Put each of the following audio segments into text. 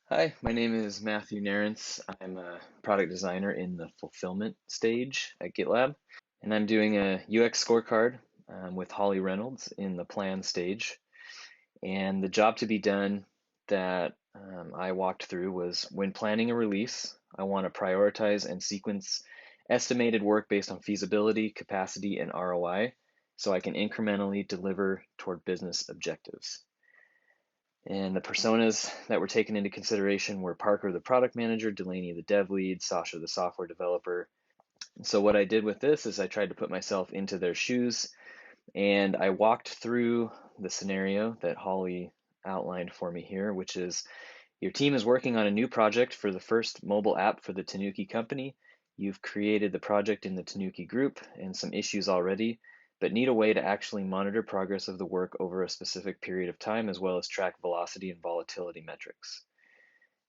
Hi, my name is Matthew Narrance. I'm a product designer in the fulfillment stage at GitLab, and I'm doing a UX scorecard with Holly Reynolds in the plan stage. And the job to be done that I walked through was when planning a release, I want to prioritize and sequence estimated work based on feasibility, capacity, and ROI so I can incrementally deliver toward business objectives. And the personas that were taken into consideration were Parker, the product manager, Delaney, the dev lead, Sasha, the software developer. And so what I did with this is I tried to put myself into their shoes and I walked through the scenario that Holly outlined for me here, which is your team is working on a new project for the first mobile app for the Tanuki company. You've created the project in the Tanuki group and some issues already, but need a way to actually monitor progress of the work over a specific period of time, as well as track velocity and volatility metrics.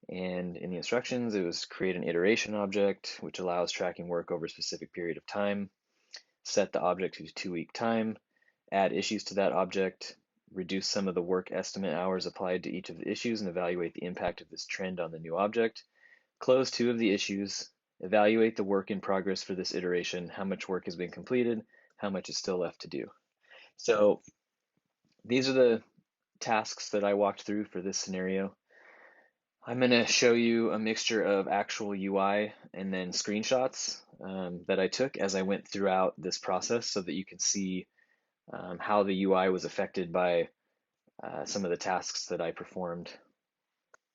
And in the instructions, it was create an iteration object, which allows tracking work over a specific period of time, set the object to 2-week time, add issues to that object, reduce some of the work estimate hours applied to each of the issues and evaluate the impact of this trend on the new object, close 2 of the issues, evaluate the work in progress for this iteration, how much work has been completed, how much is still left to do. So these are the tasks that I walked through for this scenario. I'm going to show you a mixture of actual UI and then screenshots that I took as I went throughout this process so that you can see how the UI was affected by some of the tasks that I performed.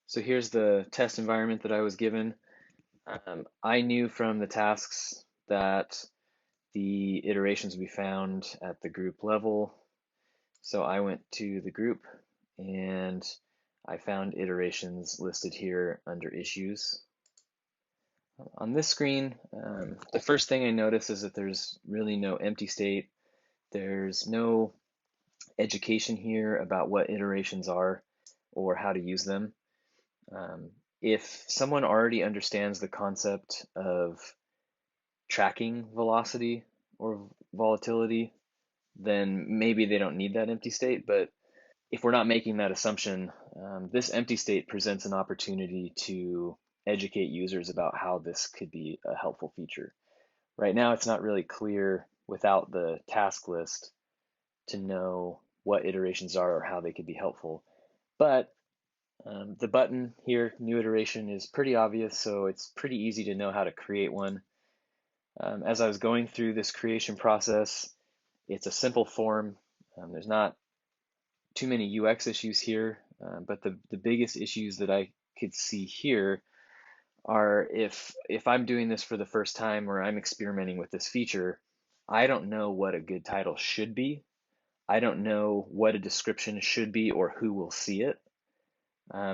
So here's the test environment that I was given. I knew from the tasks that the iterations would be found at the group level. So I went to the group and I found iterations listed here under issues. On this screen, the first thing I notice is that there's really no empty state. There's no education here about what iterations are or how to use them. If someone already understands the concept of tracking velocity or volatility, then maybe they don't need that empty state. But if we're not making that assumption, this empty state presents an opportunity to educate users about how this could be a helpful feature. Right now, it's not really clear without the task list to know what iterations are or how they could be helpful. But the button here, new iteration, is pretty obvious, so it's pretty easy to know how to create one. As I was going through this creation process, it's a simple form. There's not too many UX issues here, but the biggest issues that I could see here are if I'm doing this for the first time or I'm experimenting with this feature, I don't know what a good title should be. I don't know what a description should be or who will see it.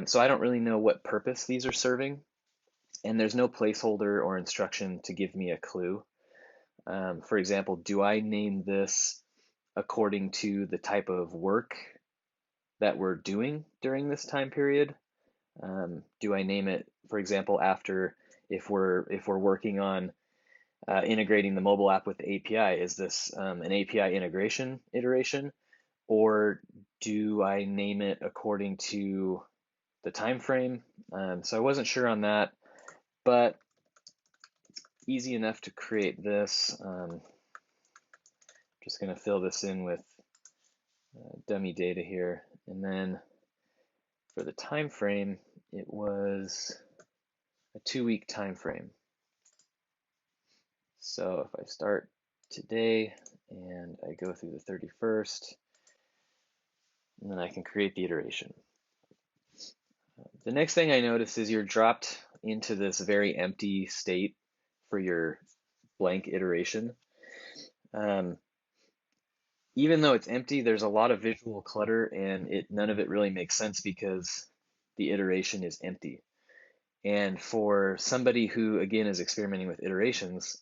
So I don't really know what purpose these are serving, and there's no placeholder or instruction to give me a clue. For example, do I name this according to the type of work that we're doing during this time period? Do I name it, for example, after if we're working on integrating the mobile app with the API? Is this an API integration iteration, or do I name it according to the time frame? So I wasn't sure on that, but easy enough to create this. Just going to fill this in with dummy data here, and then for the time frame, it was a 2-week time frame. So if I start today and I go through the 31st, and then I can create the iteration. The next thing I notice is you're dropped into this very empty state for your blank iteration. Even though it's empty, there's a lot of visual clutter and none of it really makes sense because the iteration is empty. And for somebody who, again, is experimenting with iterations,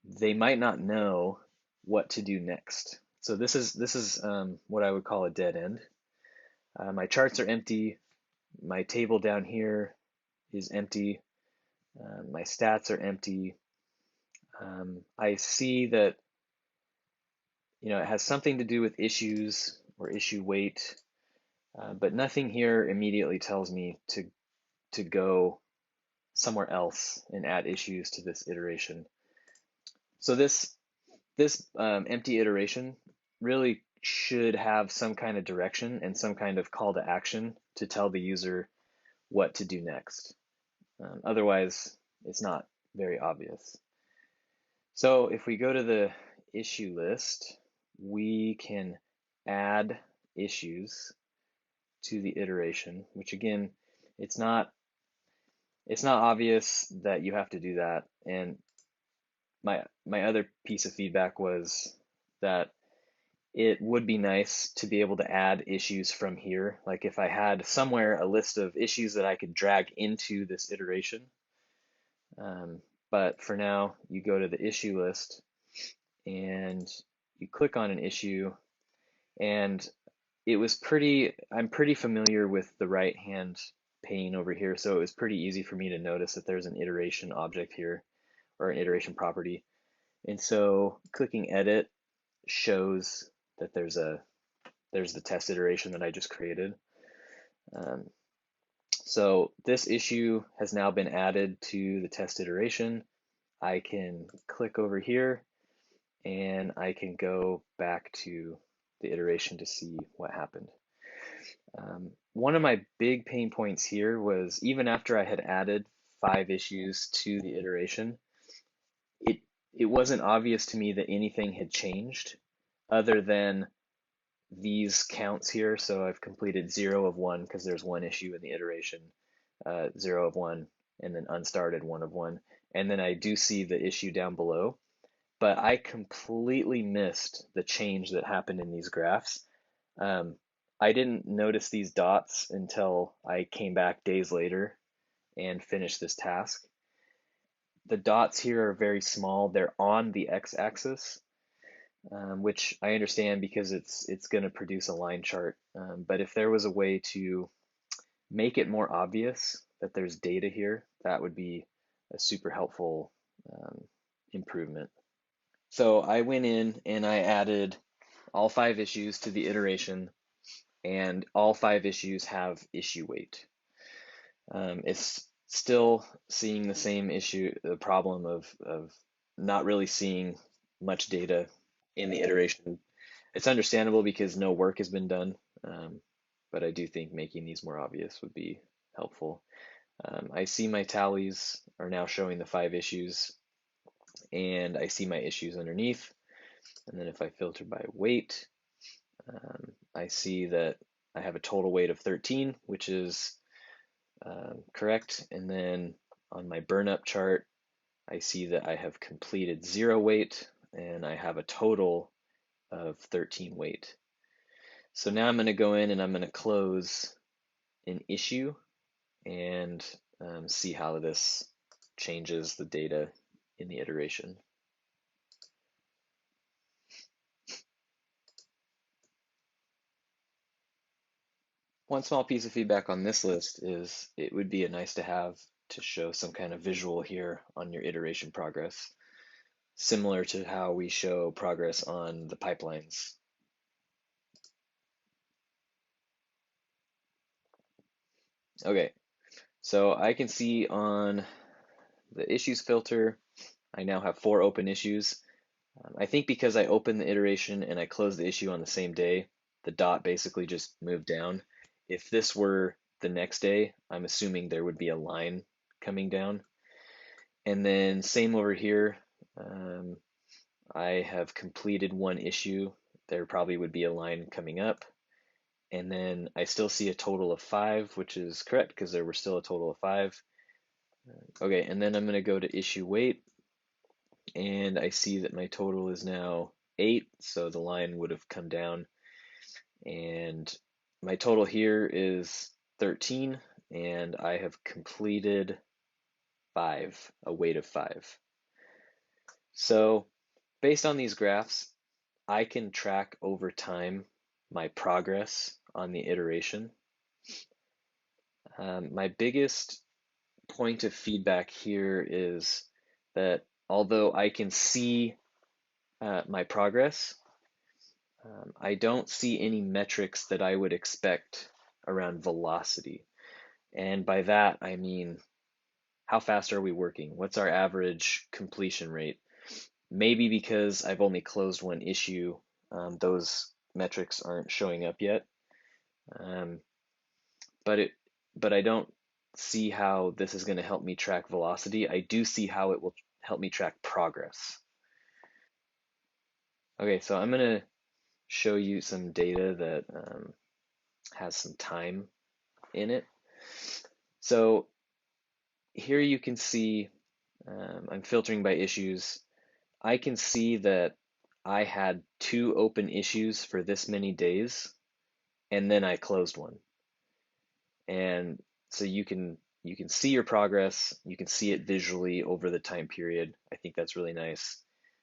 they might not know what to do next. So this is what I would call a dead end. My charts are empty. My table down here is empty. My stats are empty. I see that it has something to do with issues or issue weight, but nothing here immediately tells me to to go somewhere else and add issues to this iteration. So this empty iteration really should have some kind of direction and some kind of call to action to tell the user what to do next. Otherwise, it's not very obvious. So if we go to the issue list, we can add issues to the iteration, which again, it's not obvious that you have to do that. And my other piece of feedback was that it would be nice to be able to add issues from here. Like if I had somewhere a list of issues that I could drag into this iteration. But for now, you go to the issue list and you click on an issue, and I'm pretty familiar with the right hand pane over here, so it was pretty easy for me to notice that there's an iteration object here, or an iteration property. And so clicking edit shows that there's the test iteration that I just created. So this issue has now been added to the test iteration. I can click over here and I can go back to the iteration to see what happened. One of my big pain points here was even after I had added 5 issues to the iteration, it wasn't obvious to me that anything had changed other than these counts here. So I've completed 0 of 1 because there's 1 issue in the iteration, 0 of 1, and then unstarted 1 of 1. And then I do see the issue down below, but I completely missed the change that happened in these graphs. I didn't notice these dots until I came back days later and finished this task. The dots here are very small. They're on the x-axis, which I understand because it's going to produce a line chart. But if there was a way to make it more obvious that there's data here, that would be a super helpful improvement. So I went in and I added all 5 issues to the iteration, and all 5 issues have issue weight. It's still seeing the same issue, the problem of not really seeing much data in the iteration. It's understandable because no work has been done, but I do think making these more obvious would be helpful. I see my tallies are now showing the 5 issues, and I see my issues underneath. And then if I filter by weight, I see that I have a total weight of 13, which is correct. And then on my burn up chart, I see that I have completed 0 weight and I have a total of 13 weight. So now I'm going to go in and I'm going to close an issue and see how this changes the data in the iteration. One small piece of feedback on this list is it would be nice to have to show some kind of visual here on your iteration progress, similar to how we show progress on the pipelines. Okay, so I can see on the issues filter, I now have 4 open issues. I think because I opened the iteration and I closed the issue on the same day, the dot basically just moved down. If this were the next day, I'm assuming there would be a line coming down. And then same over here, I have completed 1 issue. There probably would be a line coming up. And then I still see a total of 5, which is correct because there were still a total of 5. Okay, and then I'm going to go to issue weight, and I see that my total is now 8, so the line would have come down. And my total here is 13, and I have completed 5, a weight of 5. So based on these graphs, I can track over time my progress on the iteration. My biggest point of feedback here is that although I can see my progress, I don't see any metrics that I would expect around velocity. And by that, I mean, how fast are we working? What's our average completion rate? Maybe because I've only closed one issue, those metrics aren't showing up yet. Um, but it, but I don't see how this is going to help me track velocity. I do see how it will help me track progress. Okay, so I'm going to show you some data that has some time in it. So here you can see I'm filtering by issues. I can see that I had 2 open issues for this many days, and then I closed one. And so you can see your progress, you can see it visually over the time period. I think that's really nice.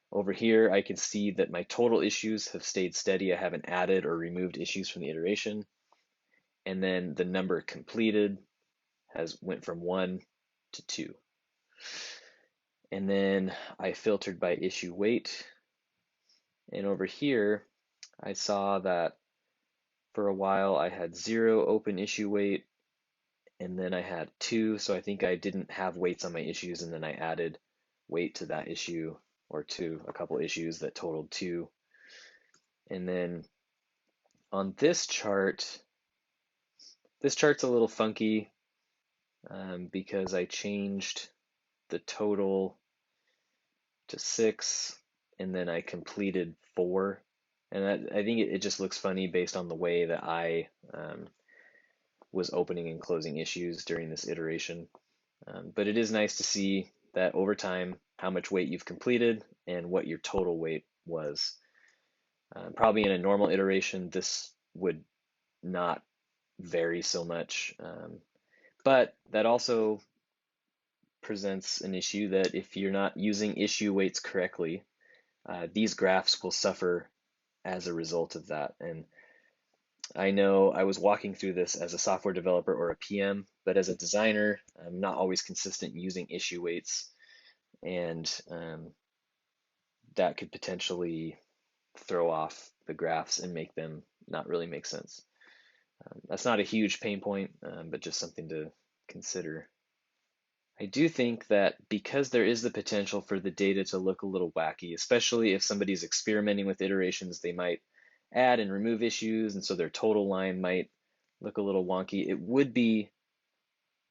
Over here, I can see that my total issues have stayed steady. I haven't added or removed issues from the iteration. And then the number completed has went from 1 to 2. And then I filtered by issue weight. And over here, I saw that for a while I had 0 open issue weight, and then I had 2, so I think I didn't have weights on my issues, and then I added weight to that issue or to a couple issues that totaled 2. And then on this chart's a little funky because I changed the total to 6, and then I completed 4. And I think it just looks funny based on the way that I was opening and closing issues during this iteration. But it is nice to see that over time, how much weight you've completed and what your total weight was. Probably in a normal iteration, this would not vary so much. But that also presents an issue that if you're not using issue weights correctly, these graphs will suffer as a result of that. And I know I was walking through this as a software developer or a PM, but as a designer, I'm not always consistent using issue weights, and that could potentially throw off the graphs and make them not really make sense. That's not a huge pain point, but just something to consider. I do think that because there is the potential for the data to look a little wacky, especially if somebody's experimenting with iterations, they might add and remove issues, and so their total line might look a little wonky. It would be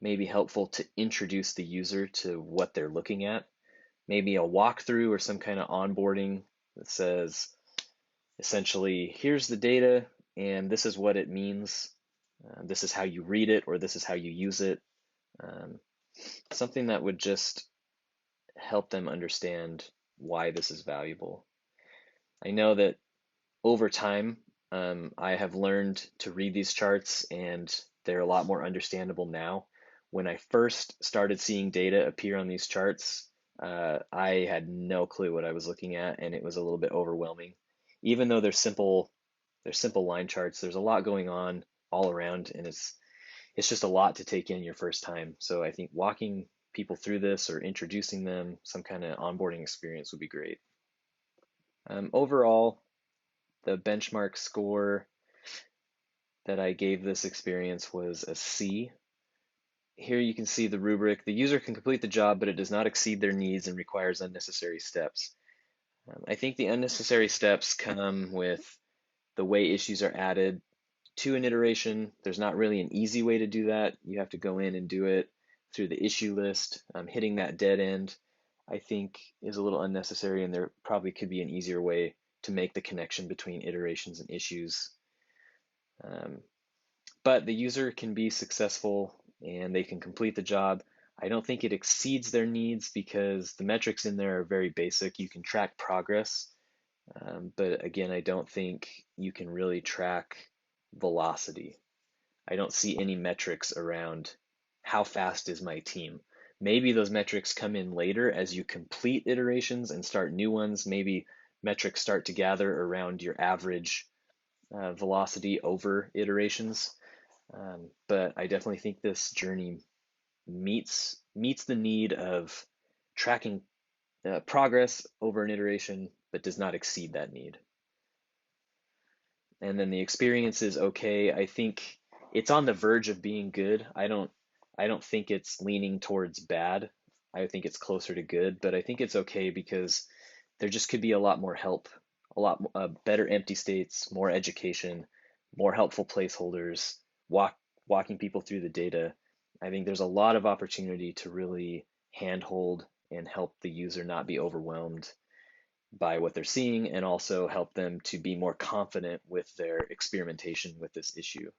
maybe helpful to introduce the user to what they're looking at. Maybe a walkthrough or some kind of onboarding that says, essentially, here's the data, and this is what it means. This is how you read it, or this is how you use it. Something that would just help them understand why this is valuable. I know that over time, I have learned to read these charts, and they're a lot more understandable now. When I first started seeing data appear on these charts, I had no clue what I was looking at, and it was a little bit overwhelming. Even though they're simple line charts, there's a lot going on all around, and it's just a lot to take in your first time. So I think walking people through this or introducing them some kind of onboarding experience would be great. Overall, the benchmark score that I gave this experience was a C. Here you can see the rubric. The user can complete the job, but it does not exceed their needs and requires unnecessary steps. I think the unnecessary steps come with the way issues are added to an iteration. There's not really an easy way to do that. You have to go in and do it through the issue list. Hitting that dead end, I think, is a little unnecessary, and there probably could be an easier way to make the connection between iterations and issues. But the user can be successful and they can complete the job. I don't think it exceeds their needs because the metrics in there are very basic. You can track progress, but again, I don't think you can really track velocity. I don't see any metrics around how fast is my team. Maybe those metrics come in later as you complete iterations and start new ones. Maybe metrics start to gather around your average velocity over iterations. But I definitely think this journey meets the need of tracking progress over an iteration, but does not exceed that need. And then the experience is okay. I think it's on the verge of being good. I don't I don't think it's leaning towards bad. I think it's closer to good, but I think it's okay because there just could be a lot more help, a lot better empty states, more education, more helpful placeholders, walking people through the data. I think there's a lot of opportunity to really handhold and help the user not be overwhelmed by what they're seeing and also help them to be more confident with their experimentation with this issue.